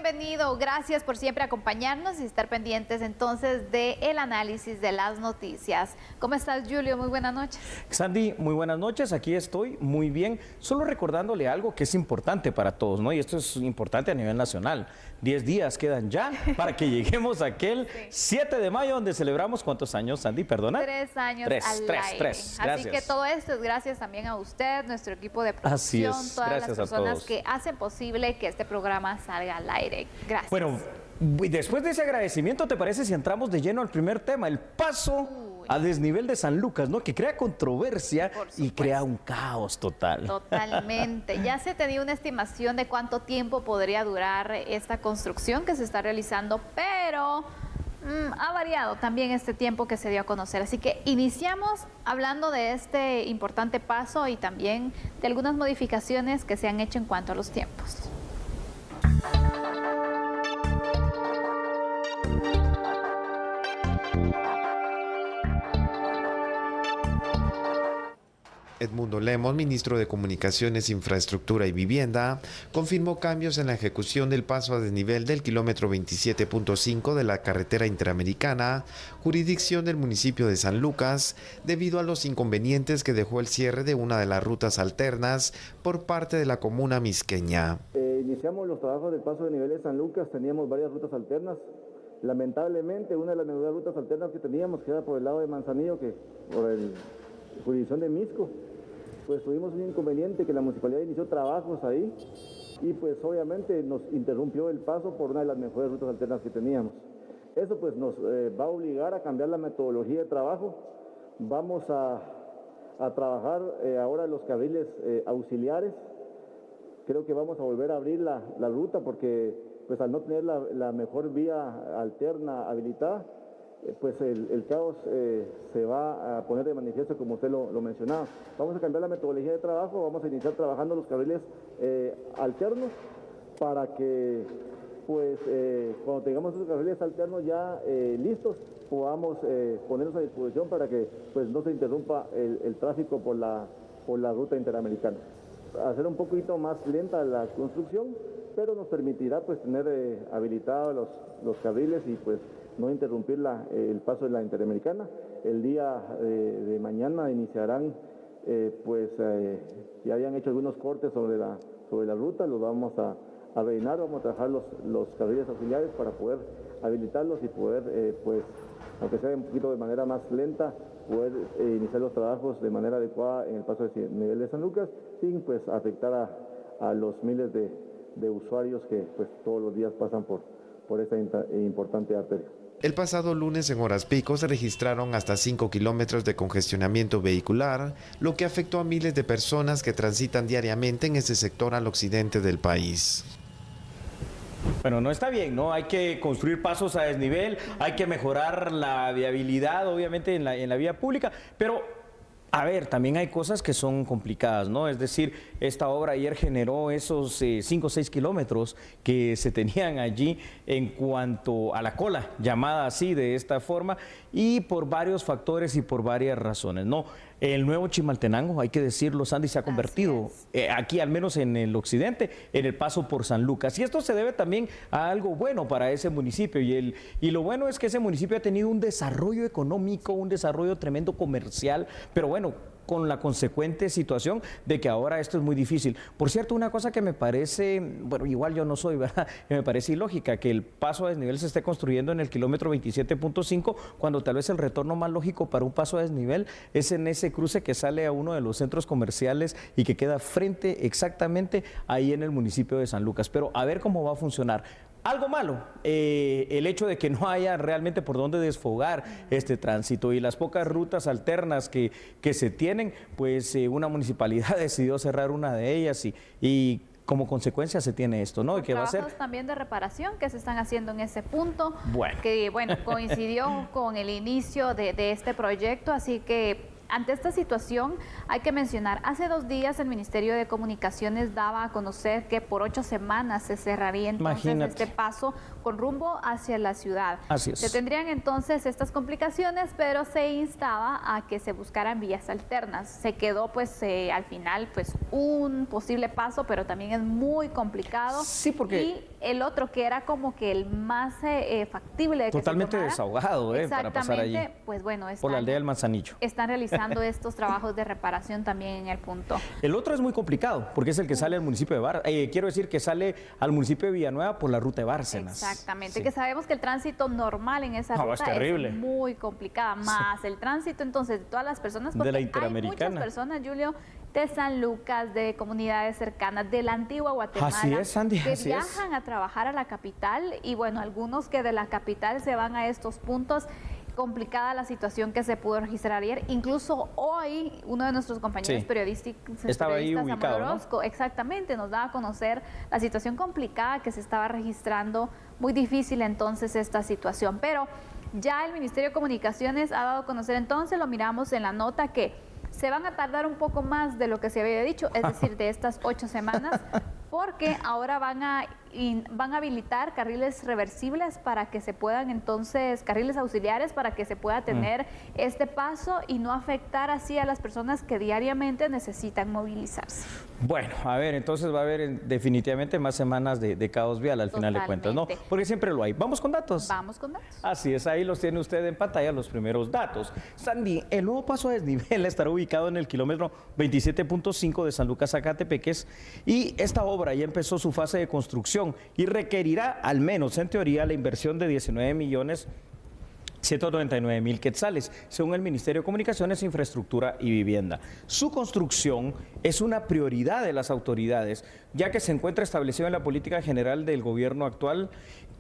bienvenido. Gracias por siempre acompañarnos y estar pendientes entonces del análisis de las noticias. ¿Cómo estás, Julio? Muy buenas noches. Sandy, muy buenas noches. Aquí estoy muy bien. Solo recordándole algo que es importante para todos, ¿no? Y esto es importante a nivel nacional. 10 días quedan ya para que lleguemos a aquel 7 de mayo donde celebramos, ¿cuántos años, Sandy? Perdona. 3 años Tres, al tres, aire. tres. Así Gracias. que todo esto es gracias también a usted, nuestro equipo de Así producción, es. todas Gracias las a personas todos. que hacen posible que este programa salga al aire. Gracias. Bueno, después de ese agradecimiento, ¿te parece si entramos de lleno al primer tema? El paso a desnivel de San Lucas, ¿no? Que crea controversia y crea un caos total. Totalmente. Ya se tenía una estimación de cuánto tiempo podría durar esta construcción que se está realizando, pero ha variado también este tiempo que se dio a conocer. Así que iniciamos hablando de este importante paso y también de algunas modificaciones que se han hecho en cuanto a los tiempos. Edmundo Lemos, ministro de Comunicaciones, Infraestructura y Vivienda, confirmó cambios en la ejecución del paso a desnivel del kilómetro 27.5 de la carretera interamericana, jurisdicción del municipio de San Lucas, debido a los inconvenientes que dejó el cierre de una de las rutas alternas por parte de la comuna misqueña. Iniciamos los trabajos del paso de nivel de San Lucas, teníamos varias rutas alternas. Lamentablemente, una de las mejores rutas alternas que teníamos, que era por el lado de Manzanillo, que por la jurisdicción de Misco, pues tuvimos un inconveniente que la municipalidad inició trabajos ahí y pues obviamente nos interrumpió el paso por una de las mejores rutas alternas que teníamos. Eso pues nos va a obligar a cambiar la metodología de trabajo. Vamos a trabajar ahora los carriles auxiliares. Creo que vamos a volver a abrir la ruta porque pues al no tener la mejor vía alterna habilitada, pues el caos se va a poner de manifiesto, como usted lo mencionaba. Vamos a cambiar la metodología de trabajo, vamos a iniciar trabajando los carriles alternos para que pues cuando tengamos esos carriles alternos ya listos, podamos ponerlos a disposición para que pues no se interrumpa el tráfico por la ruta interamericana. Hacer un poquito más lenta la construcción, pero nos permitirá pues tener habilitados los carriles y pues no interrumpir el paso de la interamericana. El día de mañana iniciarán, ya habían hecho algunos cortes sobre la ruta, los vamos a rellenar, vamos a trabajar los carriles auxiliares para poder habilitarlos y poder, aunque sea un poquito de manera más lenta, poder iniciar los trabajos de manera adecuada en el paso de nivel de San Lucas, sin pues afectar a los miles de usuarios que pues todos los días pasan por esta importante arteria. El pasado lunes en horas pico se registraron hasta 5 kilómetros de congestionamiento vehicular, lo que afectó a miles de personas que transitan diariamente en ese sector al occidente del país. Bueno, no está bien, ¿no? Hay que construir pasos a desnivel, hay que mejorar la viabilidad, obviamente, en la vía pública, pero a ver, también hay cosas que son complicadas, ¿no? Es decir, esta obra ayer generó esos 5 o 6 kilómetros que se tenían allí en cuanto a la cola, llamada así de esta forma, y por varios factores y por varias razones, ¿no? El nuevo Chimaltenango, hay que decirlo, Sandy, se ha convertido aquí, al menos en el occidente, en el paso por San Lucas. Y esto se debe también a algo bueno para ese municipio. Y lo bueno es que ese municipio ha tenido un desarrollo económico, un desarrollo tremendo comercial, pero bueno, con la consecuente situación de que ahora esto es muy difícil. Por cierto, una cosa que me parece, bueno, igual yo no soy, ¿verdad? Me parece ilógica que el paso a desnivel se esté construyendo en el kilómetro 27.5, cuando tal vez el retorno más lógico para un paso a desnivel es en ese cruce que sale a uno de los centros comerciales y que queda frente exactamente ahí en el municipio de San Lucas. Pero a ver cómo va a funcionar. Algo malo, el hecho de que no haya realmente por dónde desfogar este tránsito y las pocas rutas alternas que se tienen, pues una municipalidad decidió cerrar una de ellas y como consecuencia se tiene esto, ¿no? Que va a ser también de reparación que se están haciendo en ese punto, que bueno, coincidió con el inicio de este proyecto, así que ante esta situación hay que mencionar, hace 2 días el Ministerio de Comunicaciones daba a conocer que por 8 semanas se cerraría entonces este paso con rumbo hacia la ciudad. Así es. Se tendrían entonces estas complicaciones, pero se instaba a que se buscaran vías alternas. Se quedó pues al final pues un posible paso, pero también es muy complicado. Sí, porque... Y el otro que era como que el más factible de que totalmente se tomara, desahogado, para pasar allí. Pues bueno, por la aldea del Manzanillo. Están realizando estos trabajos de reparación también en el punto. El otro es muy complicado, porque es el que sale al municipio de Bárcenas. Quiero decir que sale al municipio de Villanueva por la ruta de Bárcenas. Exactamente, que sabemos que el tránsito normal en esa ruta es muy complicada, más el tránsito entonces de todas las personas, porque de la Interamericana. Hay muchas personas, Julio, de San Lucas, de comunidades cercanas, de la antigua Guatemala, así es, Sandy, que viajan a trabajar a la capital y bueno, algunos que de la capital se van a estos puntos. Complicada la situación que se pudo registrar ayer. Incluso hoy, uno de nuestros compañeros periodísticos estaba ahí ubicado, Orozco, exactamente, nos daba a conocer la situación complicada que se estaba registrando. Muy difícil entonces esta situación. Pero ya el Ministerio de Comunicaciones ha dado a conocer entonces, lo miramos en la nota, que se van a tardar un poco más de lo que se había dicho, es decir, de estas 8 semanas, porque ahora van a habilitar carriles reversibles para que se puedan entonces, carriles auxiliares para que se pueda tener este paso y no afectar así a las personas que diariamente necesitan movilizarse. Bueno, a ver, entonces va a haber definitivamente más semanas de caos vial al final de cuentas, ¿no? Porque siempre lo hay. ¿Vamos con datos? Vamos con datos. Así es, ahí los tiene usted en pantalla, los primeros datos. Sandy, el nuevo paso a desnivel estará ubicado en el kilómetro 27.5 de San Lucas a Catepeques y esta obra ya empezó su fase de construcción y requerirá, al menos en teoría, la inversión de 19.199.000 quetzales, según el Ministerio de Comunicaciones, Infraestructura y Vivienda. Su construcción es una prioridad de las autoridades, ya que se encuentra establecido en la política general del gobierno actual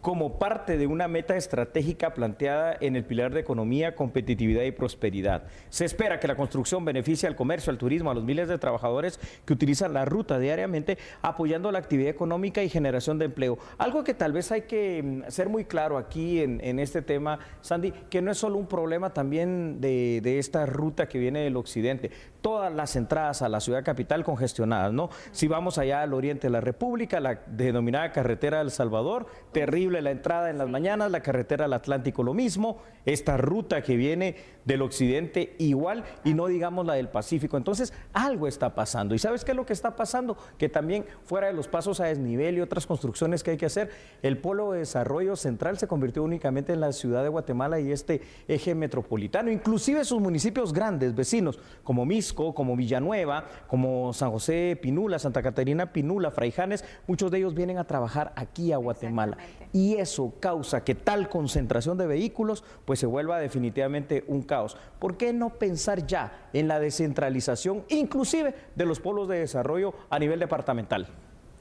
como parte de una meta estratégica planteada en el pilar de economía, competitividad y prosperidad. Se espera que la construcción beneficie al comercio, al turismo, a los miles de trabajadores que utilizan la ruta diariamente, apoyando la actividad económica y generación de empleo. Algo que tal vez hay que ser muy claro aquí en este tema, Sandy, que no es solo un problema también de esta ruta que viene del occidente. Todas las entradas a la ciudad capital congestionadas, ¿no? Si vamos allá al oriente de la República, la denominada carretera del Salvador, terrible la entrada en las mañanas, la carretera al Atlántico lo mismo, esta ruta que viene del occidente igual, y no digamos la del Pacífico. Entonces, algo está pasando. ¿Y sabes qué es lo que está pasando? Que también fuera de los pasos a desnivel y otras construcciones que hay que hacer, el polo de desarrollo central se convirtió únicamente en la ciudad de Guatemala y este eje metropolitano, inclusive sus municipios grandes, vecinos, como Misco, como Villanueva, como San José Pinula, Santa Catarina Pinula, Fraijanes, muchos de ellos vienen a trabajar aquí a Guatemala. Y eso causa que tal concentración de vehículos pues se vuelva definitivamente un caos. ¿Por qué no pensar ya en la descentralización, inclusive de los polos de desarrollo a nivel departamental?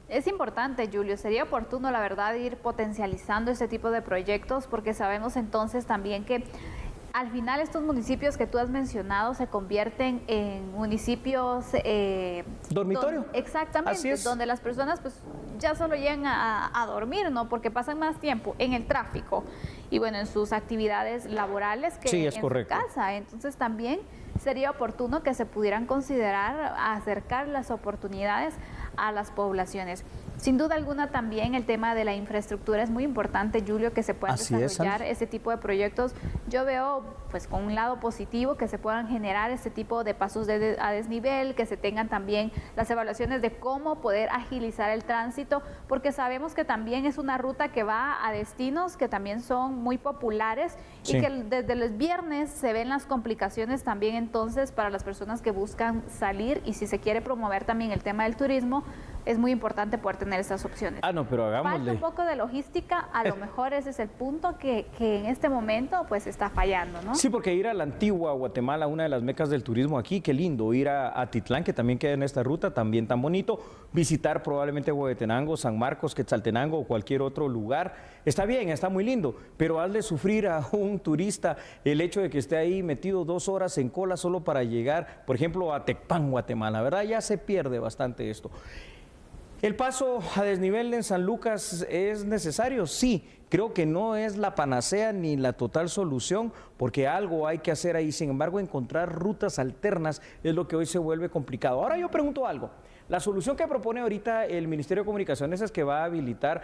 Es importante, Julio, sería oportuno, la verdad, ir potencializando este tipo de proyectos, porque sabemos entonces también que al final estos municipios que tú has mencionado se convierten en municipios... ¿dormitorio? Exactamente, donde las personas pues ya solo llegan a dormir, ¿no? Porque pasan más tiempo en el tráfico y bueno, en sus actividades laborales que en su casa. Entonces también sería oportuno que se pudieran considerar acercar las oportunidades a las poblaciones. Sin duda alguna también el tema de la infraestructura es muy importante, Julio, que se puedan desarrollar este tipo de proyectos. Yo veo pues con un lado positivo que se puedan generar este tipo de pasos a desnivel, que se tengan también las evaluaciones de cómo poder agilizar el tránsito, porque sabemos que también es una ruta que va a destinos que también son muy populares y que desde los viernes se ven las complicaciones también entonces para las personas que buscan salir, y si se quiere promover también el tema del turismo, es muy importante poder tener estas opciones. No, pero hagámosle. Falta un poco de logística, a lo mejor ese es el punto que en este momento pues está fallando, ¿no? Sí, porque ir a la antigua Guatemala, una de las mecas del turismo aquí, qué lindo, ir a Atitlán, que también queda en esta ruta, también tan bonito, visitar probablemente Huehuetenango, San Marcos, Quetzaltenango o cualquier otro lugar, está bien, está muy lindo, pero hazle sufrir a un turista el hecho de que esté ahí metido 2 horas en cola solo para llegar, por ejemplo, a Tecpan, Guatemala, ¿verdad? Ya se pierde bastante esto. ¿El paso a desnivel en San Lucas es necesario? Sí, creo que no es la panacea ni la total solución, porque algo hay que hacer ahí. Sin embargo, encontrar rutas alternas es lo que hoy se vuelve complicado. Ahora yo pregunto algo. La solución que propone ahorita el Ministerio de Comunicaciones es que va a habilitar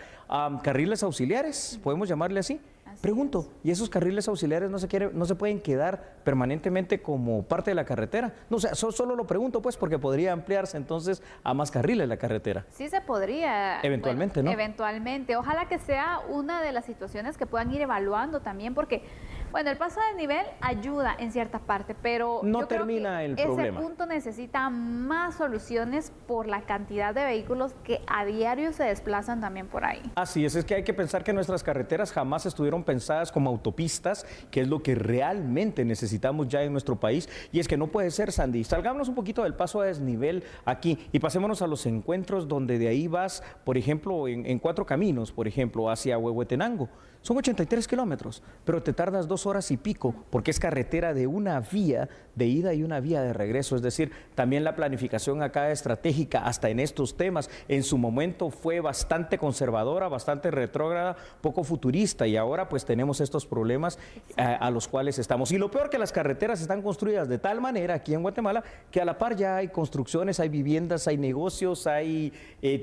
carriles auxiliares, podemos llamarle así. Pregunto, ¿y esos carriles auxiliares no se pueden quedar permanentemente como parte de la carretera? No, o sea, solo lo pregunto pues porque podría ampliarse entonces a más carriles la carretera. Sí se podría. Eventualmente, bueno, ¿no? Eventualmente. Ojalá que sea una de las situaciones que puedan ir evaluando también porque, bueno, el paso de nivel ayuda en cierta parte, pero no yo creo termina que el ese problema. punto necesita más soluciones por la cantidad de vehículos que a diario se desplazan también por ahí. Así es que hay que pensar que nuestras carreteras jamás estuvieron pensadas como autopistas, que es lo que realmente necesitamos ya en nuestro país. Y es que no puede ser, Sandy. Salgámonos un poquito del paso a desnivel aquí y pasémonos a los encuentros donde de ahí vas, por ejemplo, en 4 caminos, por ejemplo, hacia Huehuetenango. Son 83 kilómetros, pero te tardas 2 horas y pico, porque es carretera de una vía de ida y una vía de regreso. Es decir, también la planificación acá estratégica, hasta en estos temas, en su momento fue bastante conservadora, bastante retrógrada, poco futurista, y ahora pues tenemos estos problemas a los cuales estamos. Y lo peor, que las carreteras están construidas de tal manera aquí en Guatemala que a la par ya hay construcciones, hay viviendas, hay negocios, hay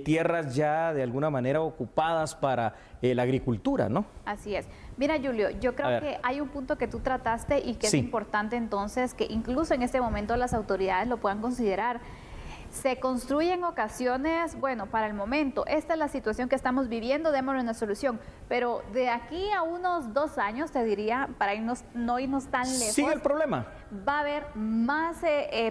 tierras ya de alguna manera ocupadas para la agricultura, ¿no? Así es. Mira, Julio, yo creo que hay un punto que tú trataste y que es importante entonces que incluso en este momento las autoridades lo puedan considerar. Se construye en ocasiones, bueno, para el momento, esta es la situación que estamos viviendo, démosle una solución, pero de aquí a unos 2 años, te diría, para no irnos tan lejos. Sigue el problema. Va a haber más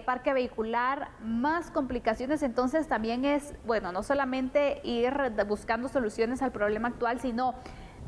parque vehicular, más complicaciones, entonces también es, bueno, no solamente ir buscando soluciones al problema actual, sino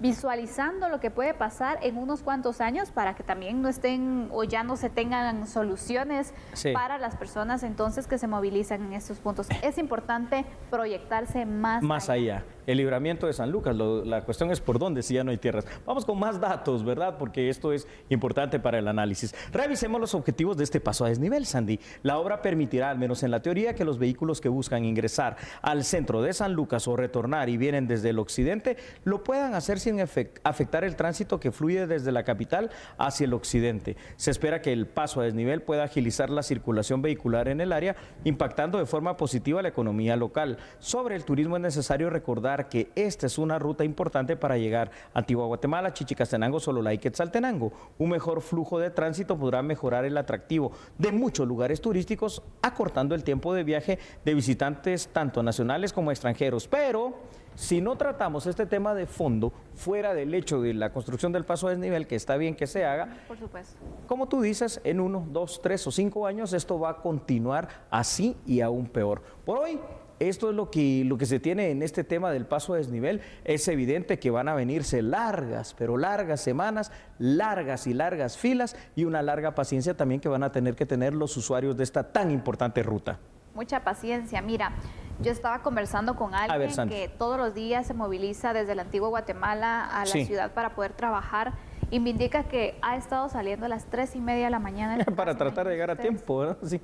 visualizando lo que puede pasar en unos cuantos años para que también no estén o ya no se tengan soluciones para las personas entonces que se movilizan en estos puntos. Es importante proyectarse más allá. El libramiento de San Lucas, la cuestión es por dónde si ya no hay tierras. Vamos con más datos, ¿verdad? Porque esto es importante para el análisis. Revisemos los objetivos de este paso a desnivel, Sandy. La obra permitirá, al menos en la teoría, que los vehículos que buscan ingresar al centro de San Lucas o retornar y vienen desde el occidente, lo puedan hacer sin afectar el tránsito que fluye desde la capital hacia el occidente. Se espera que el paso a desnivel pueda agilizar la circulación vehicular en el área, impactando de forma positiva la economía local. Sobre el turismo es necesario recordar que esta es una ruta importante para llegar a Antigua Guatemala, Chichicastenango, Sololá y Quetzaltenango. Un mejor flujo de tránsito podrá mejorar el atractivo de muchos lugares turísticos, acortando el tiempo de viaje de visitantes tanto nacionales como extranjeros. Pero si no tratamos este tema de fondo, fuera del hecho de la construcción del paso a desnivel, que está bien que se haga, por supuesto, como tú dices, en 1, 2, 3 o 5 años esto va a continuar así y aún peor. Por hoy, esto es lo que se tiene en este tema del paso a desnivel. Es evidente que van a venirse largas, pero largas semanas, largas y largas filas y una larga paciencia también que van a tener que tener los usuarios de esta tan importante ruta. Mucha paciencia. Mira, yo estaba conversando con alguien que todos los días se moviliza desde la Antigua Guatemala a la ciudad para poder trabajar y me indica que ha estado saliendo a las 3:30 de la mañana. Para tratar de llegar a tiempo, ¿verdad? Sí.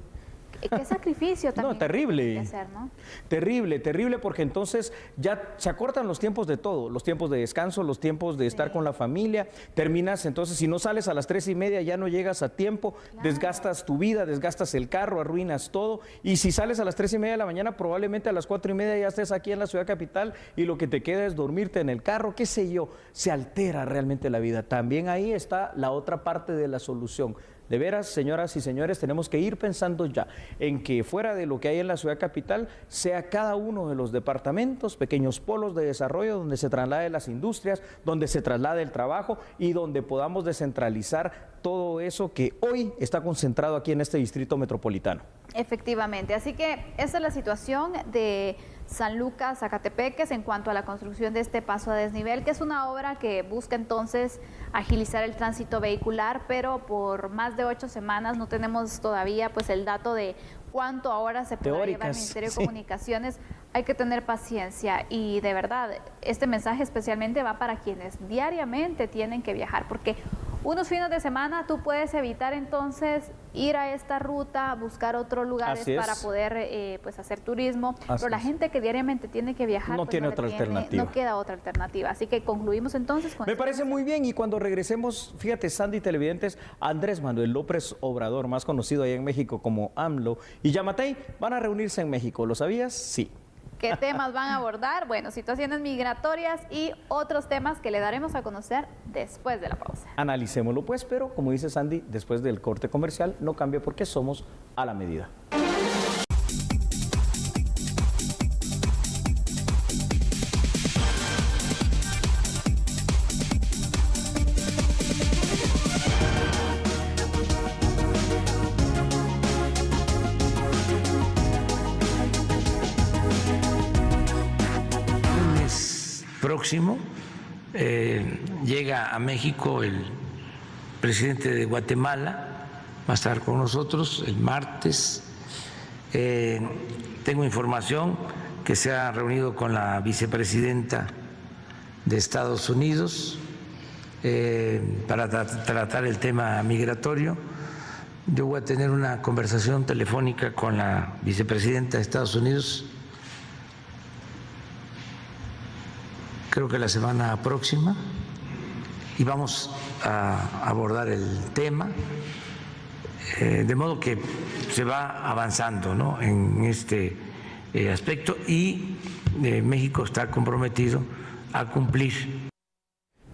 Qué sacrificio también. No, terrible. Hay que hacer, ¿no? Terrible, terrible, porque entonces ya se acortan los tiempos de todo, los tiempos de descanso, los tiempos de estar con la familia. Terminas, entonces, si no sales a las 3:30, ya no llegas a tiempo, desgastas tu vida, desgastas el carro, arruinas todo. Y si sales a las 3:30 de la mañana, probablemente a las 4:30 ya estés aquí en la ciudad capital y lo que te queda es dormirte en el carro, qué sé yo. Se altera realmente la vida. También ahí está la otra parte de la solución. De veras, señoras y señores, tenemos que ir pensando ya en que fuera de lo que hay en la ciudad capital, sea cada uno de los departamentos, pequeños polos de desarrollo donde se traslade las industrias, donde se traslade el trabajo y donde podamos descentralizar todo eso que hoy está concentrado aquí en este distrito metropolitano. Efectivamente, así que esa es la situación de San Lucas, Zacatepeques, en cuanto a la construcción de este paso a desnivel, que es una obra que busca entonces agilizar el tránsito vehicular, pero por más de 8 semanas no tenemos todavía pues el dato de cuánto ahora se podrá llevar el Ministerio de Comunicaciones. Hay que tener paciencia y de verdad este mensaje especialmente va para quienes diariamente tienen que viajar, porque unos fines de semana tú puedes evitar entonces ir a esta ruta, buscar otros lugares para poder pues hacer turismo, pero la gente que diariamente tiene que viajar no tiene otra alternativa. No queda otra alternativa, así que concluimos entonces con... Me parece muy bien, y cuando regresemos, fíjate, Sandy, televidentes, Andrés Manuel López Obrador, más conocido allá en México como AMLO, y Yamatei van a reunirse en México, ¿lo sabías? Sí. ¿Qué temas van a abordar? Bueno, situaciones migratorias y otros temas que le daremos a conocer después de la pausa. Analicémoslo pues, pero como dice Sandy, después del corte comercial no cambia porque somos a la medida. Próximo llega a México el presidente de Guatemala, va a estar con nosotros el martes. Tengo información que se ha reunido con la vicepresidenta de Estados Unidos para tratar el tema migratorio. Yo voy a tener una conversación telefónica con la vicepresidenta de Estados Unidos, creo que la semana próxima, y vamos a abordar el tema, de modo que se va avanzando, ¿no?, en este aspecto, y México está comprometido a cumplir.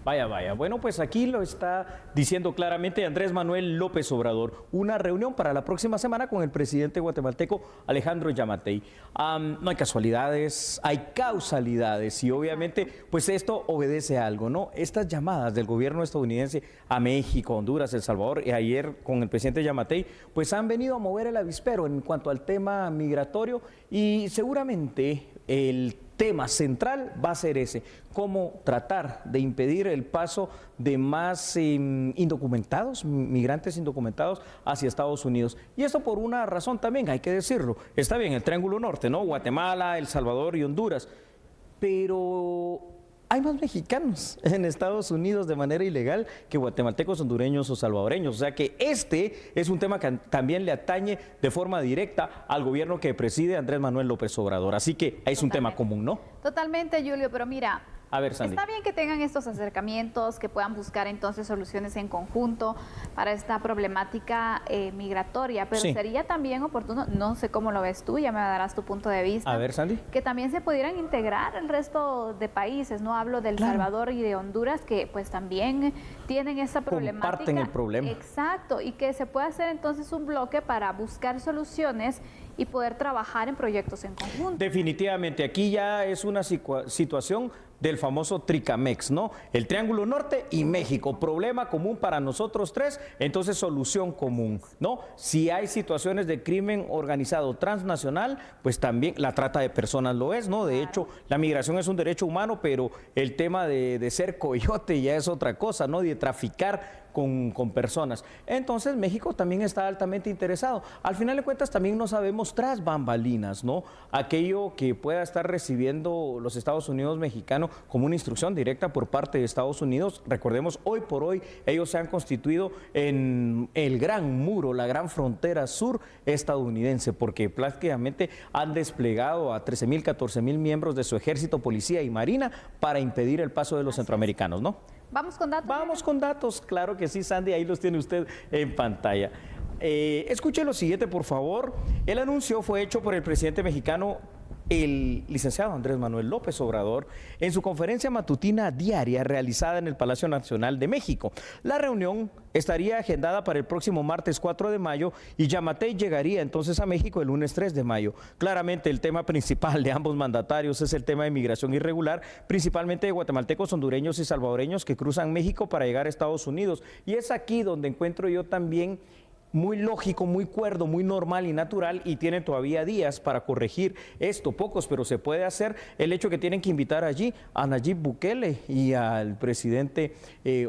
Vaya, vaya. Bueno, pues aquí lo está diciendo claramente Andrés Manuel López Obrador. Una reunión para la próxima semana con el presidente guatemalteco Alejandro Yamatei. No hay casualidades, hay causalidades y obviamente pues esto obedece a algo, ¿no? Estas llamadas del gobierno estadounidense a México, Honduras, El Salvador y ayer con el presidente Yamatei pues han venido a mover el avispero en cuanto al tema migratorio y seguramente el tema central va a ser ese, cómo tratar de impedir el paso de más indocumentados, migrantes indocumentados hacia Estados Unidos. Y esto por una razón también, hay que decirlo. Está bien, el Triángulo Norte, ¿no? Guatemala, El Salvador y Honduras. Pero hay más mexicanos en Estados Unidos de manera ilegal que guatemaltecos, hondureños o salvadoreños. O sea que este es un tema que también le atañe de forma directa al gobierno que preside Andrés Manuel López Obrador. Así que es un tema común, ¿no? Totalmente, Julio, pero mira, a ver, Sandy. Está bien que tengan estos acercamientos, que puedan buscar entonces soluciones en conjunto para esta problemática migratoria, pero sí, sería también oportuno, no sé cómo lo ves tú, ya me darás tu punto de vista. A ver, Sandy. Que también se pudieran integrar el resto de países, no hablo del Salvador y de Honduras, que pues también tienen esa problemática. Comparten el problema. Exacto, y que se pueda hacer entonces un bloque para buscar soluciones y poder trabajar en proyectos en conjunto. Definitivamente, aquí ya es una situación del famoso Tricamex, ¿no? El Triángulo Norte y México, problema común para nosotros tres, entonces solución común, ¿no? Si hay situaciones de crimen organizado transnacional, pues también la trata de personas lo es, ¿no? De hecho, la migración es un derecho humano, pero el tema de ser coyote ya es otra cosa, ¿no? De traficar con personas. Entonces México también está altamente interesado. Al final de cuentas también no sabemos tras bambalinas, ¿no? Aquello que pueda estar recibiendo los Estados Unidos mexicanos como una instrucción directa por parte de Estados Unidos. Recordemos, hoy por hoy ellos se han constituido en el gran muro, la gran frontera sur estadounidense, porque prácticamente han desplegado a 13,000, 14,000 miembros de su ejército, policía y marina para impedir el paso de los centroamericanos, ¿no? ¿Vamos con datos? Vamos con datos, claro que sí, Sandy, ahí los tiene usted en pantalla. Escuche lo siguiente, por favor. El anuncio fue hecho por el presidente mexicano, el licenciado Andrés Manuel López Obrador, en su conferencia matutina diaria realizada en el Palacio Nacional de México. La reunión estaría agendada para el próximo martes 4 de mayo y Yamatei llegaría entonces a México el lunes 3 de mayo. Claramente el tema principal de ambos mandatarios es el tema de migración irregular, principalmente de guatemaltecos, hondureños y salvadoreños que cruzan México para llegar a Estados Unidos. Y es aquí donde encuentro yo también muy lógico, muy cuerdo, muy normal y natural, y tienen todavía días para corregir esto, pocos, pero se puede hacer, el hecho que tienen que invitar allí a Nayib Bukele y al presidente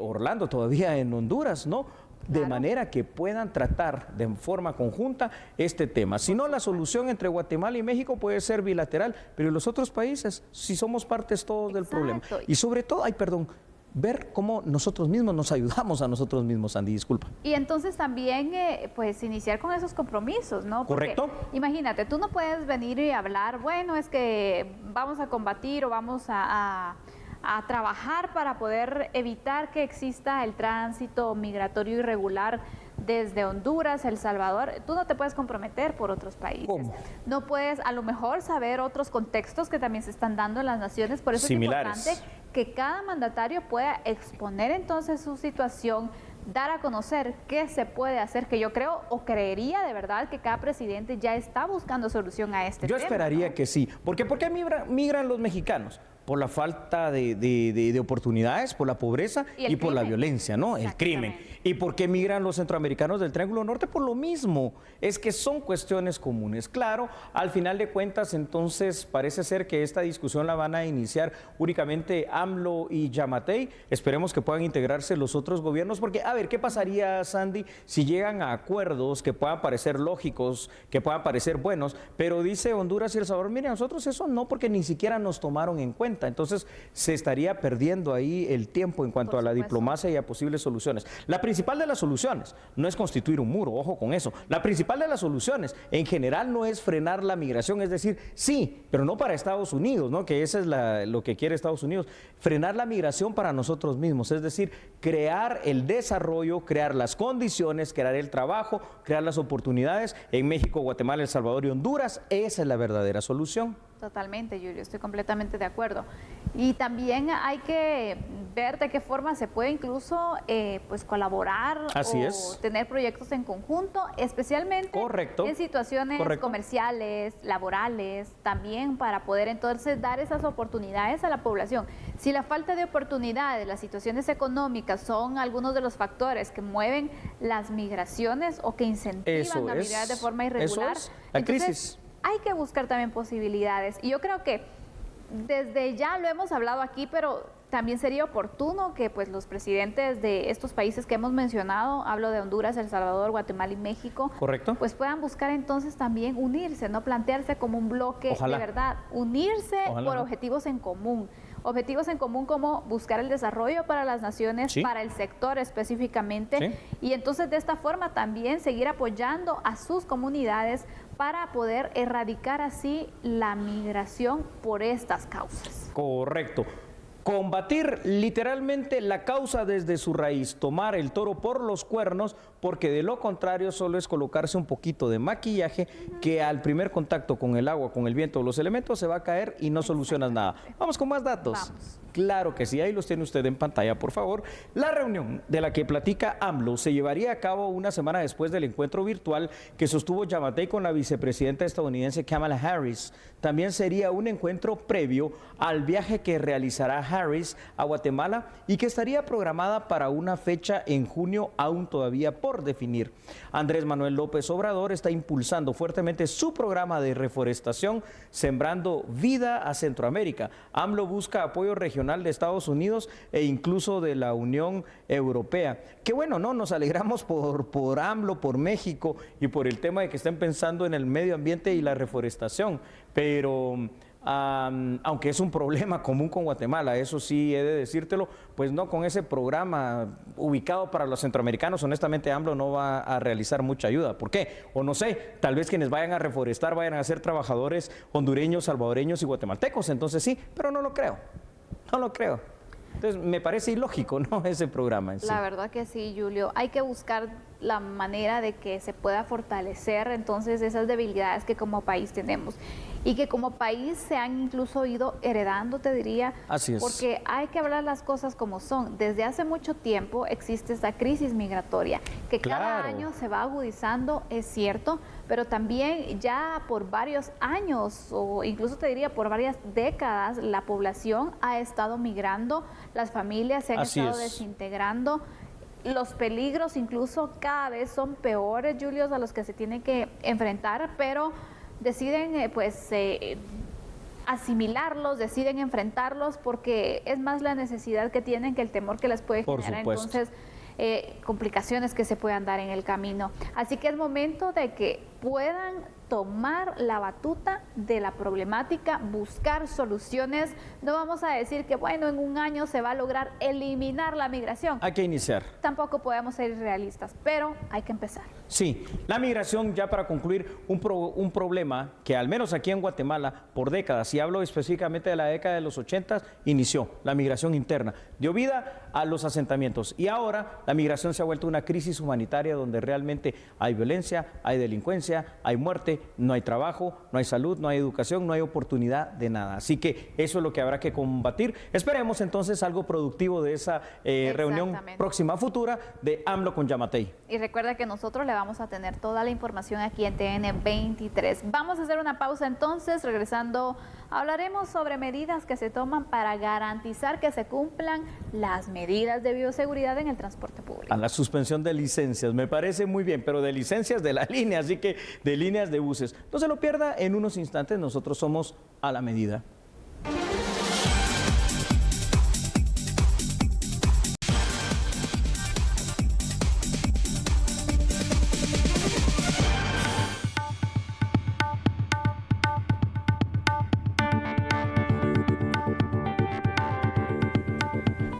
Orlando, todavía en Honduras, ¿no? De manera que puedan tratar de forma conjunta este tema. Si no, la solución entre Guatemala y México puede ser bilateral, pero los otros países, si somos partes todos del problema. Y sobre todo, ver cómo nosotros mismos nos ayudamos a nosotros mismos, Andy, disculpa. Y entonces también, pues, iniciar con esos compromisos, ¿no? Porque, correcto. Imagínate, tú no puedes venir y hablar, bueno, es que vamos a combatir o vamos a trabajar para poder evitar que exista el tránsito migratorio irregular desde Honduras, El Salvador, tú no te puedes comprometer por otros países. ¿Cómo? No puedes a lo mejor saber otros contextos que también se están dando en las naciones, por eso Similares. es importante que cada mandatario pueda exponer entonces su situación, dar a conocer qué se puede hacer, que yo creo o creería de verdad que cada presidente ya está buscando solución a este tema. Yo esperaría, ¿no?, que sí. ¿Por qué migran los mexicanos? Por la falta de oportunidades, por la pobreza y por la violencia, ¿no? El crimen. ¿Y por qué migran los centroamericanos del Triángulo Norte? Por lo mismo. Es que son cuestiones comunes. Claro, al final de cuentas, entonces, parece ser que esta discusión la van a iniciar únicamente AMLO y Yamatei. Esperemos que puedan integrarse los otros gobiernos, porque, a ver, ¿qué pasaría, Sandy, si llegan a acuerdos que puedan parecer lógicos, que puedan parecer buenos, pero dice Honduras y El Salvador, miren, nosotros eso no, porque ni siquiera nos tomaron en cuenta? Entonces se estaría perdiendo ahí el tiempo en cuanto a la diplomacia y a posibles soluciones. La principal de las soluciones no es constituir un muro, ojo con eso. La principal de las soluciones en general no es frenar la migración, es decir, sí, pero no para Estados Unidos, ¿no? Que eso es lo que quiere Estados Unidos. Frenar la migración para nosotros mismos, es decir, crear el desarrollo, crear las condiciones, crear el trabajo, crear las oportunidades en México, Guatemala, El Salvador y Honduras. Esa es la verdadera solución. Totalmente, Julio, estoy completamente de acuerdo. Y también hay que ver de qué forma se puede incluso pues colaborar o tener proyectos en conjunto, especialmente en situaciones comerciales, laborales, también para poder entonces dar esas oportunidades a la población. Si la falta de oportunidades, las situaciones económicas son algunos de los factores que mueven las migraciones o que incentivan a migrar de forma irregular, la crisis. Hay que buscar también posibilidades. Y yo creo que desde ya lo hemos hablado aquí, pero también sería oportuno que pues los presidentes de estos países que hemos mencionado, hablo de Honduras, El Salvador, Guatemala y México, pues puedan buscar entonces también unirse, no plantearse como un bloque de verdad, unirse por objetivos en común. Objetivos en común como buscar el desarrollo para las naciones, para el sector específicamente, y entonces de esta forma también seguir apoyando a sus comunidades para poder erradicar así la migración por estas causas. Correcto. Combatir literalmente la causa desde su raíz, tomar el toro por los cuernos, porque de lo contrario solo es colocarse un poquito de maquillaje que al primer contacto con el agua, con el viento o los elementos se va a caer y no solucionas nada. Vamos con más datos. Vamos. Claro que sí, ahí los tiene usted en pantalla, por favor. La reunión de la que platica AMLO se llevaría a cabo una semana después del encuentro virtual que sostuvo Yamatei con la vicepresidenta estadounidense Kamala Harris. También sería un encuentro previo al viaje que realizará Harris a Guatemala y que estaría programada para una fecha en junio aún todavía por definir. Andrés Manuel López Obrador está impulsando fuertemente su programa de reforestación, Sembrando Vida a Centroamérica. AMLO busca apoyo regional de Estados Unidos e incluso de la Unión Europea. Qué bueno, ¿no? Nos alegramos por AMLO, por México y por el tema de que estén pensando en el medio ambiente y la reforestación, pero aunque es un problema común con Guatemala, eso sí he de decírtelo, pues no, con ese programa ubicado para los centroamericanos, honestamente AMLO no va a realizar mucha ayuda. ¿Por qué? O no sé, tal vez quienes vayan a reforestar vayan a ser trabajadores hondureños, salvadoreños y guatemaltecos, entonces sí, pero no lo creo, no lo creo. Entonces me parece ilógico, ¿no?, ese programa en sí. La verdad que sí, Julio. Hay que buscar la manera de que se pueda fortalecer entonces esas debilidades que como país tenemos y que como país se han incluso ido heredando, te diría. Así es. Porque hay que hablar las cosas como son. Desde hace mucho tiempo existe esta crisis migratoria que cada año se va agudizando, es cierto, pero también ya por varios años o incluso te diría por varias décadas la población ha estado migrando, las familias se han estado desintegrando. Los peligros incluso cada vez son peores, Julio, a los que se tienen que enfrentar, pero deciden asimilarlos, deciden enfrentarlos porque es más la necesidad que tienen que el temor que les puede generar entonces complicaciones que se puedan dar en el camino. Así que es momento de que puedan tomar la batuta de la problemática, buscar soluciones. No vamos a decir que, bueno, en un año se va a lograr eliminar la migración. Hay que iniciar. Tampoco podemos ser realistas, pero hay que empezar. Sí, la migración, ya para concluir, un problema que al menos aquí en Guatemala por décadas, y hablo específicamente de la década de los 80, inició la migración interna, dio vida a los asentamientos y ahora la migración se ha vuelto una crisis humanitaria donde realmente hay violencia, hay delincuencia, hay muerte, no hay trabajo, no hay salud, no hay educación, no hay oportunidad de nada. Así que eso es lo que habrá que combatir. Esperemos entonces algo productivo de esa reunión próxima futura de AMLO con Yamatei. Y recuerda que nosotros le vamos a tener toda la información aquí en TN23. Vamos a hacer una pausa entonces, regresando hablaremos sobre medidas que se toman para garantizar que se cumplan las medidas de bioseguridad en el transporte público. A la suspensión de licencias, me parece muy bien, pero de licencias de la línea, así que de líneas de buses. No se lo pierda, en unos instantes nosotros somos a la medida.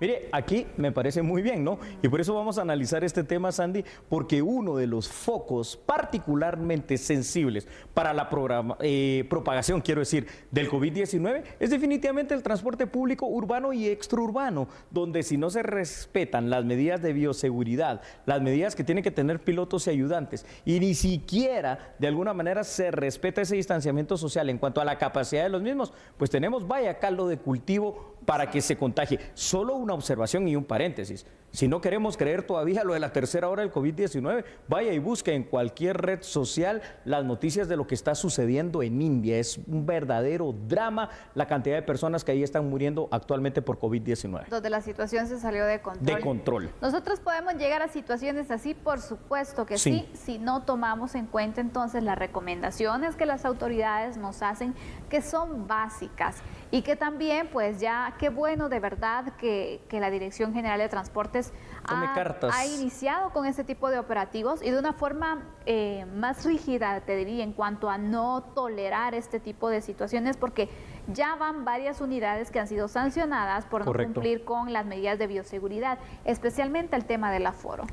Mire, aquí me parece muy bien, ¿no? Y por eso vamos a analizar este tema, Sandy, porque uno de los focos particularmente sensibles para la propagación, quiero decir, del COVID-19 es definitivamente el transporte público urbano y extraurbano, donde si no se respetan las medidas de bioseguridad, las medidas que tienen que tener pilotos y ayudantes, y ni siquiera de alguna manera se respeta ese distanciamiento social en cuanto a la capacidad de los mismos, pues tenemos vaya caldo de cultivo para que se contagie. Solo una observación y un paréntesis. Si no queremos creer todavía lo de la tercera hora del COVID-19, vaya y busque en cualquier red social las noticias de lo que está sucediendo en India. Es un verdadero drama la cantidad de personas que ahí están muriendo actualmente por COVID-19. Donde la situación se salió de control. De control. Nosotros podemos llegar a situaciones así, por supuesto que sí, si no tomamos en cuenta entonces las recomendaciones que las autoridades nos hacen, que son básicas y que también, pues ya, qué bueno de verdad que la Dirección General de Transportes ha iniciado con este tipo de operativos y de una forma más rígida, te diría, en cuanto a no tolerar este tipo de situaciones, porque ya van varias unidades que han sido sancionadas por no cumplir con las medidas de bioseguridad, especialmente el tema del aforo.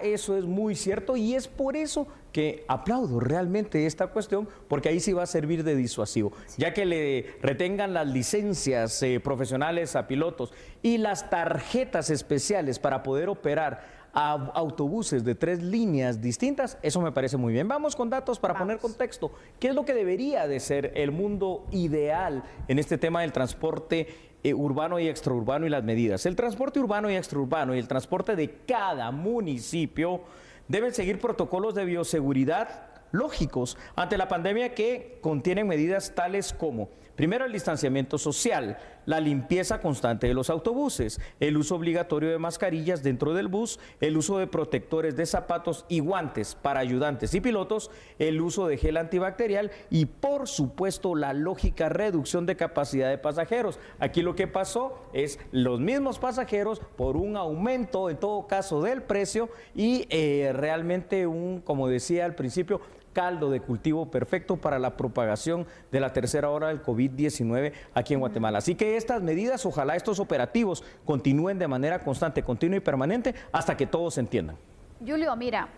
Eso es muy cierto y es por eso que aplaudo realmente esta cuestión, porque ahí sí va a servir de disuasivo, ya que le retengan las licencias profesionales a pilotos y las tarjetas especiales para poder operar a autobuses de 3 líneas distintas. Eso me parece muy bien. Vamos con datos para poner contexto. ¿Qué es lo que debería de ser el mundo ideal en este tema del transporte urbano y extraurbano y las medidas? El transporte urbano y extraurbano y el transporte de cada municipio deben seguir protocolos de bioseguridad lógicos ante la pandemia que contienen medidas tales como, primero, el distanciamiento social, la limpieza constante de los autobuses, el uso obligatorio de mascarillas dentro del bus, el uso de protectores de zapatos y guantes para ayudantes y pilotos, el uso de gel antibacterial y, por supuesto, la lógica reducción de capacidad de pasajeros. Aquí lo que pasó es los mismos pasajeros por un aumento, en todo caso, del precio y realmente como decía al principio, caldo de cultivo perfecto para la propagación de la tercera ola del COVID-19 aquí en Guatemala. Así que estas medidas, ojalá estos operativos continúen de manera constante, continua y permanente hasta que todos se entiendan. Julio, mira,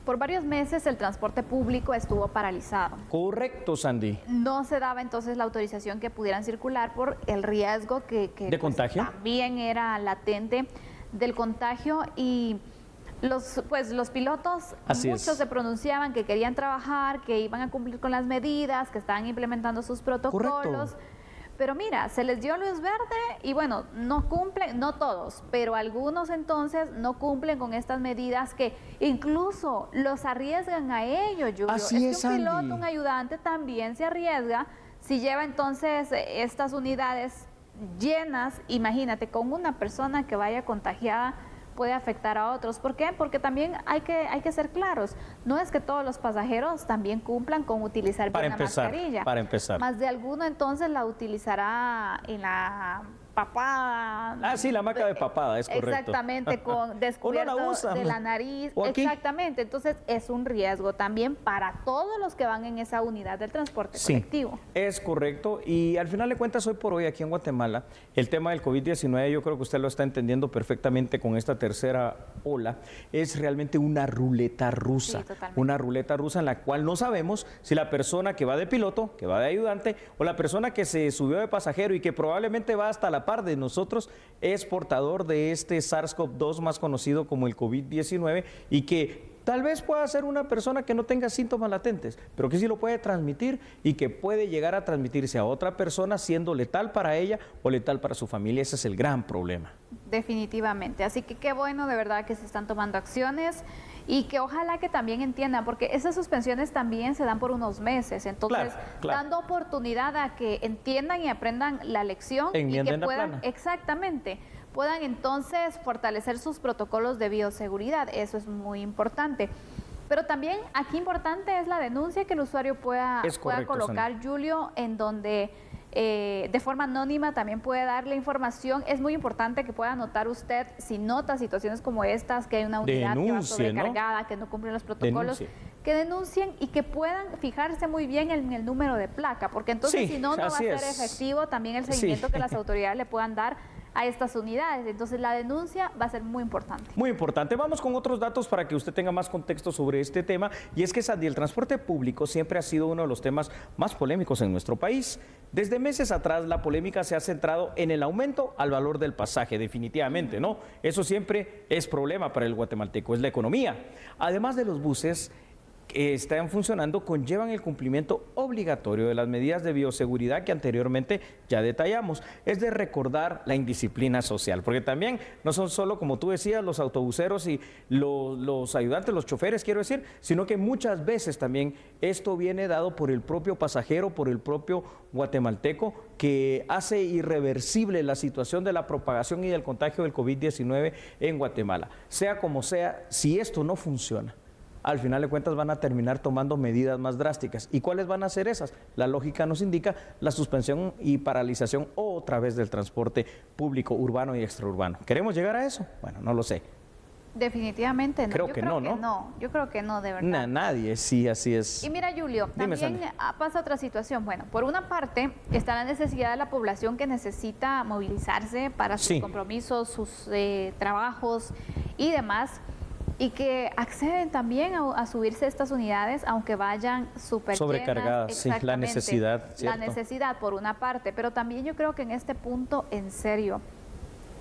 por varios meses el transporte público estuvo paralizado. Correcto, Sandy. No se daba entonces la autorización que pudieran circular por el riesgo que ¿de contagio? También era latente del contagio y los pilotos, muchos se pronunciaban que querían trabajar, que iban a cumplir con las medidas, que estaban implementando sus protocolos. Correcto. Pero mira, se les dio luz verde y bueno, no cumplen, no todos, pero algunos entonces no cumplen con estas medidas que incluso los arriesgan a ello, Julio. Así es, que un piloto, un ayudante también se arriesga si lleva entonces estas unidades llenas, imagínate, con una persona que vaya contagiada, puede afectar a otros. ¿Por qué? Porque también hay que ser claros. No es que todos los pasajeros también cumplan con utilizar bien la mascarilla. Para empezar. Más de alguno entonces la utilizará en la papada. Ah, sí, la hamaca de papada, es correcto. Exactamente, con descubierto de la nariz. Exactamente, entonces es un riesgo también para todos los que van en esa unidad del transporte colectivo. Es correcto, y al final de cuentas, hoy por hoy aquí en Guatemala, el tema del COVID-19, yo creo que usted lo está entendiendo perfectamente con esta tercera ola, es realmente una ruleta rusa. Sí, una ruleta rusa en la cual no sabemos si la persona que va de piloto, que va de ayudante, o la persona que se subió de pasajero y que probablemente va hasta la par de nosotros, es portador de este SARS-CoV-2 más conocido como el COVID-19 y que tal vez pueda ser una persona que no tenga síntomas latentes, pero que sí lo puede transmitir y que puede llegar a transmitirse a otra persona siendo letal para ella o letal para su familia. Ese es el gran problema. Definitivamente. Así que qué bueno de verdad que se están tomando acciones y que ojalá que también entiendan, porque esas suspensiones también se dan por unos meses, entonces dando oportunidad a que entiendan y aprendan la lección y que puedan, exactamente, puedan entonces fortalecer sus protocolos de bioseguridad. Eso es muy importante. Pero también aquí importante es la denuncia que el usuario pueda colocar, Sandra. Julio, en donde de forma anónima también puede darle información. Es muy importante que pueda anotar usted si nota situaciones como estas, que hay una unidad que va sobrecargada, que no cumple los protocolos, que denuncien y que puedan fijarse muy bien en el número de placa, porque entonces si no, no va a ser efectivo también el seguimiento que las autoridades le puedan dar a estas unidades. Entonces la denuncia va a ser muy importante. Muy importante. Vamos con otros datos para que usted tenga más contexto sobre este tema, y es que Sandy, el transporte público siempre ha sido uno de los temas más polémicos en nuestro país. Desde meses atrás la polémica se ha centrado en el aumento al valor del pasaje, definitivamente, ¿no? Eso siempre es problema para el guatemalteco, es la economía. Además de los buses que están funcionando, conllevan el cumplimiento obligatorio de las medidas de bioseguridad que anteriormente ya detallamos. Es de recordar la indisciplina social, porque también no son solo, como tú decías, los autobuseros y los ayudantes, los choferes, quiero decir, sino que muchas veces también esto viene dado por el propio pasajero, por el propio guatemalteco, que hace irreversible la situación de la propagación y del contagio del COVID-19 en Guatemala. Sea como sea, si esto no funciona, al final de cuentas van a terminar tomando medidas más drásticas. ¿Y cuáles van a ser esas? La lógica nos indica la suspensión y paralización otra vez del transporte público urbano y extraurbano. ¿Queremos llegar a eso? Bueno, no lo sé. Definitivamente no. Creo que no. Yo creo que no, de verdad. Nadie, sí, así es. Y mira, Julio, también pasa otra situación. Bueno, por una parte está la necesidad de la población que necesita movilizarse para sus compromisos, sus trabajos y demás, y que acceden también a subirse a estas unidades, aunque vayan sobrecargadas. Sí, la necesidad, ¿cierto? La necesidad por una parte, pero también yo creo que en este punto, en serio,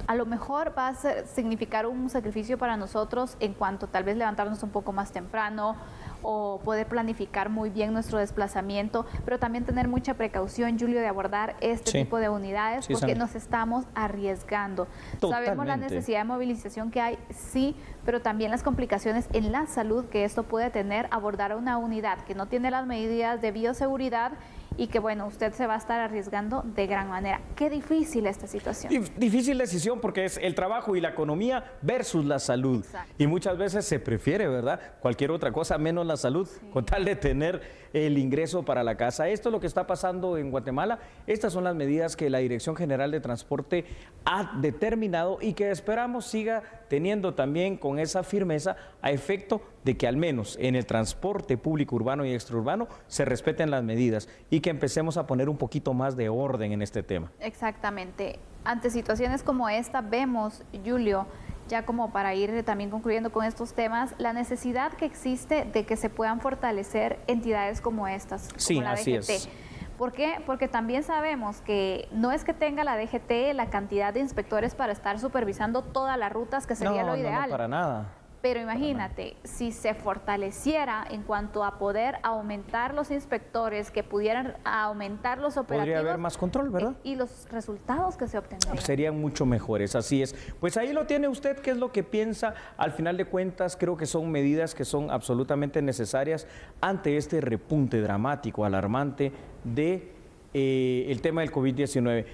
a lo mejor va a significar un sacrificio para nosotros en cuanto tal vez levantarnos un poco más temprano o poder planificar muy bien nuestro desplazamiento, pero también tener mucha precaución, Julio, de abordar este tipo de unidades, porque nos estamos arriesgando. Totalmente. Sabemos la necesidad de movilización que hay, sí, pero también las complicaciones en la salud que esto puede tener, abordar a una unidad que no tiene las medidas de bioseguridad y que, bueno, usted se va a estar arriesgando de gran manera. Qué difícil esta situación. Difícil decisión, porque es el trabajo y la economía versus la salud. Exacto. Y muchas veces se prefiere, ¿verdad?, cualquier otra cosa menos la salud, con tal de tener el ingreso para la casa. Esto es lo que está pasando en Guatemala. Estas son las medidas que la Dirección General de Transporte ha determinado y que esperamos siga teniendo también con esa firmeza a efecto de que al menos en el transporte público urbano y extraurbano se respeten las medidas y que empecemos a poner un poquito más de orden en este tema. Exactamente. Ante situaciones como esta vemos, Julio, ya como para ir también concluyendo con estos temas, la necesidad que existe de que se puedan fortalecer entidades como estas, como la DGT. Así es. ¿Por qué? Porque también sabemos que no es que tenga la DGT la cantidad de inspectores para estar supervisando todas las rutas, que sería lo ideal. No, para nada. Pero imagínate, si se fortaleciera en cuanto a poder aumentar los inspectores, que pudieran aumentar los operativos. Podría haber más control, ¿verdad? Y los resultados que se obtendrían. Serían mucho mejores, así es. Pues ahí lo tiene usted, ¿qué es lo que piensa? Al final de cuentas, creo que son medidas que son absolutamente necesarias ante este repunte dramático, alarmante de el tema del COVID-19.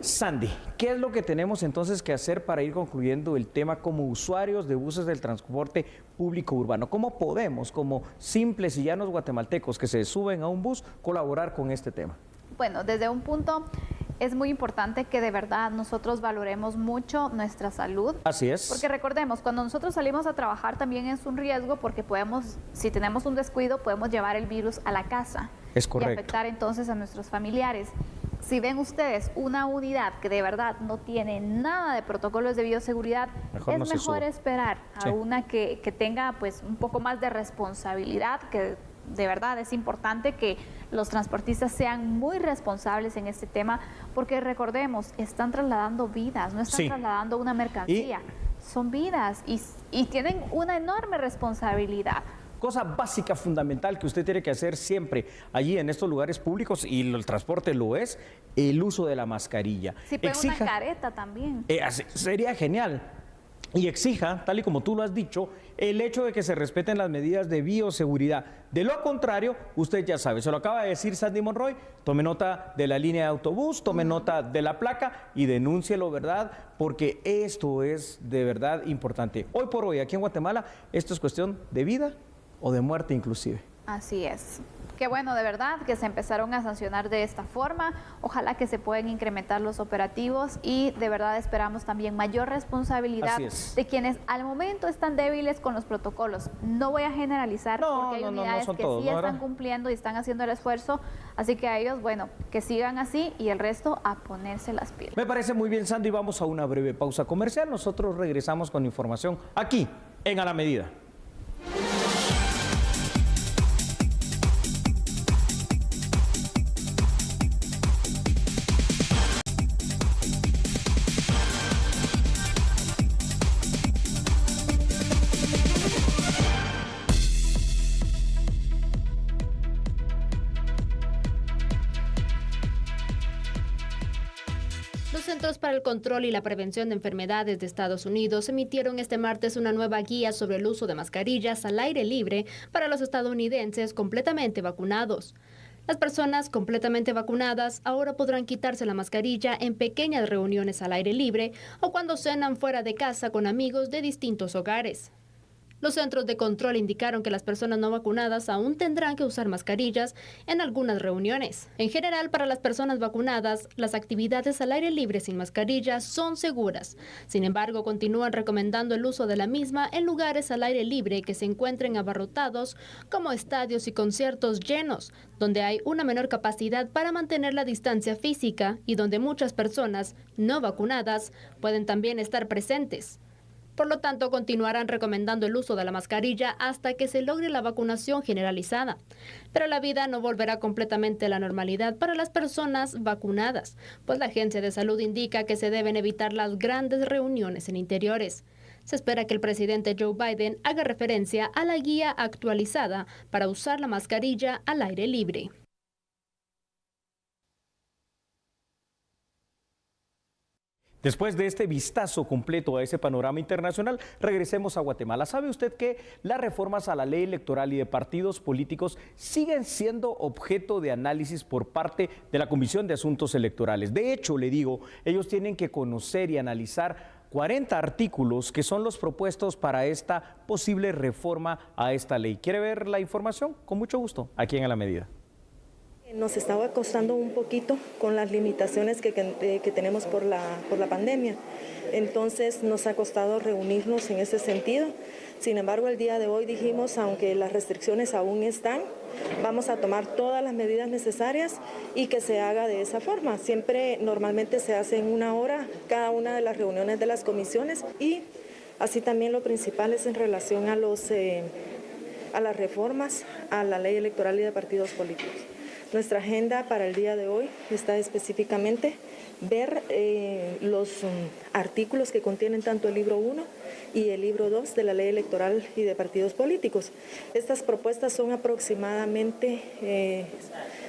Sandy, ¿qué es lo que tenemos entonces que hacer para ir concluyendo el tema como usuarios de buses del transporte público urbano? ¿Cómo podemos, como simples y llanos guatemaltecos que se suben a un bus, colaborar con este tema? Bueno, desde un punto, es muy importante que de verdad nosotros valoremos mucho nuestra salud. Así es. Porque recordemos, cuando nosotros salimos a trabajar también es un riesgo porque podemos, si tenemos un descuido, podemos llevar el virus a la casa. Es correcto. Y afectar entonces a nuestros familiares. Si ven ustedes una unidad que de verdad no tiene nada de protocolos de bioseguridad, es mejor esperar a una que tenga pues un poco más de responsabilidad, que de verdad es importante que los transportistas sean muy responsables en este tema, porque recordemos, están trasladando vidas, no están trasladando una mercancía, son vidas y tienen una enorme responsabilidad. Cosa básica, fundamental que usted tiene que hacer siempre allí en estos lugares públicos, y el transporte lo es, el uso de la mascarilla. Si puede una careta también. Sería genial. Y exija, tal y como tú lo has dicho, el hecho de que se respeten las medidas de bioseguridad. De lo contrario, usted ya sabe, se lo acaba de decir Sandy Monroy, tome nota de la línea de autobús, tome nota de la placa y denúncielo, ¿verdad? Porque esto es de verdad importante. Hoy por hoy, aquí en Guatemala, esto es cuestión de vida o de muerte inclusive. Así es. Qué bueno, de verdad, que se empezaron a sancionar de esta forma. Ojalá que se puedan incrementar los operativos y de verdad esperamos también mayor responsabilidad de quienes al momento están débiles con los protocolos. No voy a generalizar porque hay unidades que sí están cumpliendo y están haciendo el esfuerzo. Así que a ellos, bueno, que sigan así y el resto a ponerse las pilas. Me parece muy bien, Sandy. Vamos a una breve pausa comercial. Nosotros regresamos con información aquí en A la Medida. Los Centros para el Control y la Prevención de Enfermedades de Estados Unidos emitieron este martes una nueva guía sobre el uso de mascarillas al aire libre para los estadounidenses completamente vacunados. Las personas completamente vacunadas ahora podrán quitarse la mascarilla en pequeñas reuniones al aire libre o cuando cenan fuera de casa con amigos de distintos hogares. Los centros de control indicaron que las personas no vacunadas aún tendrán que usar mascarillas en algunas reuniones. En general, para las personas vacunadas, las actividades al aire libre sin mascarillas son seguras. Sin embargo, continúan recomendando el uso de la misma en lugares al aire libre que se encuentren abarrotados, como estadios y conciertos llenos, donde hay una menor capacidad para mantener la distancia física y donde muchas personas no vacunadas pueden también estar presentes. Por lo tanto, continuarán recomendando el uso de la mascarilla hasta que se logre la vacunación generalizada. Pero la vida no volverá completamente a la normalidad para las personas vacunadas, pues la Agencia de Salud indica que se deben evitar las grandes reuniones en interiores. Se espera que el presidente Joe Biden haga referencia a la guía actualizada para usar la mascarilla al aire libre. Después de este vistazo completo a ese panorama internacional, regresemos a Guatemala. ¿Sabe usted que las reformas a la ley electoral y de partidos políticos siguen siendo objeto de análisis por parte de la Comisión de Asuntos Electorales? De hecho, le digo, ellos tienen que conocer y analizar 40 artículos que son los propuestos para esta posible reforma a esta ley. ¿Quiere ver la información? Con mucho gusto, aquí en A la Medida. Nos estaba costando un poquito con las limitaciones que tenemos por la pandemia. Entonces nos ha costado reunirnos en ese sentido. Sin embargo, el día de hoy dijimos, aunque las restricciones aún están, vamos a tomar todas las medidas necesarias y que se haga de esa forma. Siempre normalmente se hace en una hora cada una de las reuniones de las comisiones y así también lo principal es en relación a las reformas a la ley electoral y de partidos políticos. Nuestra agenda para el día de hoy está específicamente ver los artículos que contienen tanto el libro 1 y el libro 2 de la ley electoral y de partidos políticos. Estas propuestas son aproximadamente,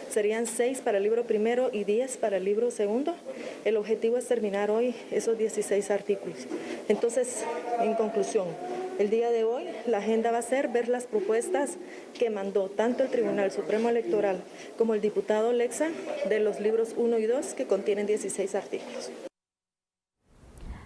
serían 6 para el libro primero y 10 para el libro segundo. El objetivo es terminar hoy esos 16 artículos. Entonces, en conclusión, el día de hoy la agenda va a ser ver las propuestas que mandó tanto el Tribunal Supremo Electoral como el diputado Lexa de los libros 1 y 2 que contienen 16 artículos.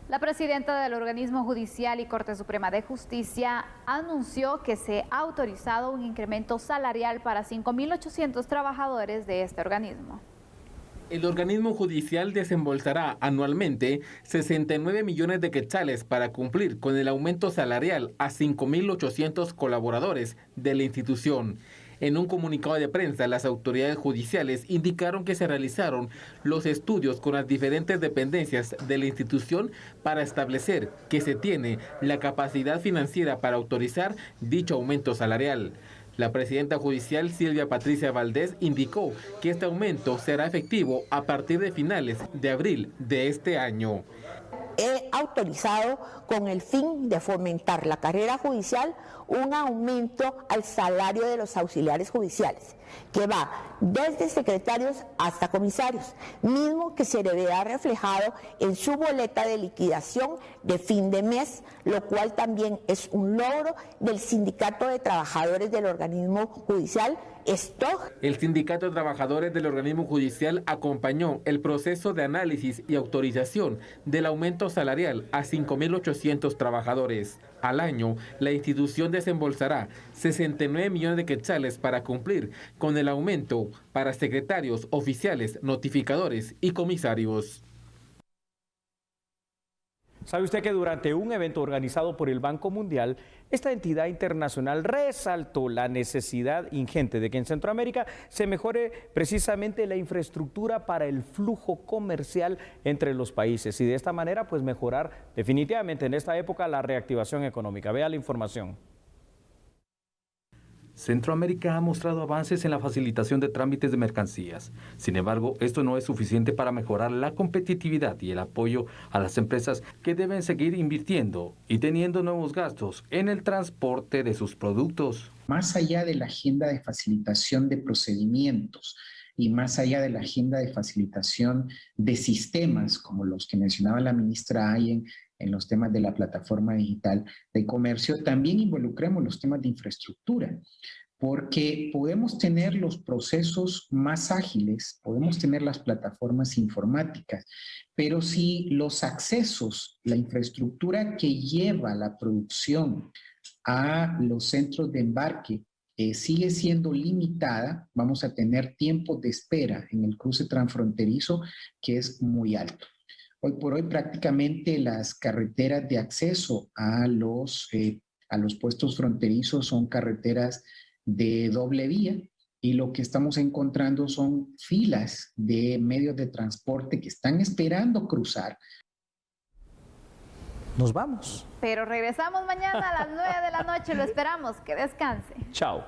La presidenta del organismo judicial y Corte Suprema de Justicia anunció que se ha autorizado un incremento salarial para 5.800 trabajadores de este organismo. El organismo judicial desembolsará anualmente 69 millones de quetzales para cumplir con el aumento salarial a 5.800 colaboradores de la institución. En un comunicado de prensa, las autoridades judiciales indicaron que se realizaron los estudios con las diferentes dependencias de la institución para establecer que se tiene la capacidad financiera para autorizar dicho aumento salarial. La presidenta judicial Silvia Patricia Valdés indicó que este aumento será efectivo a partir de finales de abril de este año. He autorizado, con el fin de fomentar la carrera judicial, un aumento al salario de los auxiliares judiciales, que va desde secretarios hasta comisarios, mismo que se verá reflejado en su boleta de liquidación de fin de mes, lo cual también es un logro del Sindicato de Trabajadores del Organismo Judicial, STOG. El Sindicato de Trabajadores del Organismo Judicial acompañó el proceso de análisis y autorización del aumento salarial a 5.800 trabajadores. Al año, la institución desembolsará 69 millones de quetzales para cumplir con el aumento para secretarios, oficiales, notificadores y comisarios. ¿Sabe usted que durante un evento organizado por el Banco Mundial, esta entidad internacional resaltó la necesidad ingente de que en Centroamérica se mejore precisamente la infraestructura para el flujo comercial entre los países y de esta manera pues mejorar definitivamente en esta época la reactivación económica? Vea la información. Centroamérica ha mostrado avances en la facilitación de trámites de mercancías. Sin embargo, esto no es suficiente para mejorar la competitividad y el apoyo a las empresas que deben seguir invirtiendo y teniendo nuevos gastos en el transporte de sus productos. Más allá de la agenda de facilitación de procedimientos y más allá de la agenda de facilitación de sistemas como los que mencionaba la ministra Ayen, en los temas de la plataforma digital de comercio, también involucremos los temas de infraestructura, porque podemos tener los procesos más ágiles, podemos tener las plataformas informáticas, pero si los accesos, la infraestructura que lleva la producción a los centros de embarque sigue siendo limitada, vamos a tener tiempos de espera en el cruce transfronterizo que es muy alto. Hoy por hoy prácticamente las carreteras de acceso a los puestos fronterizos son carreteras de doble vía y lo que estamos encontrando son filas de medios de transporte que están esperando cruzar. Nos vamos. Pero regresamos mañana a las 9 de la noche, lo esperamos, que descanse. Chao.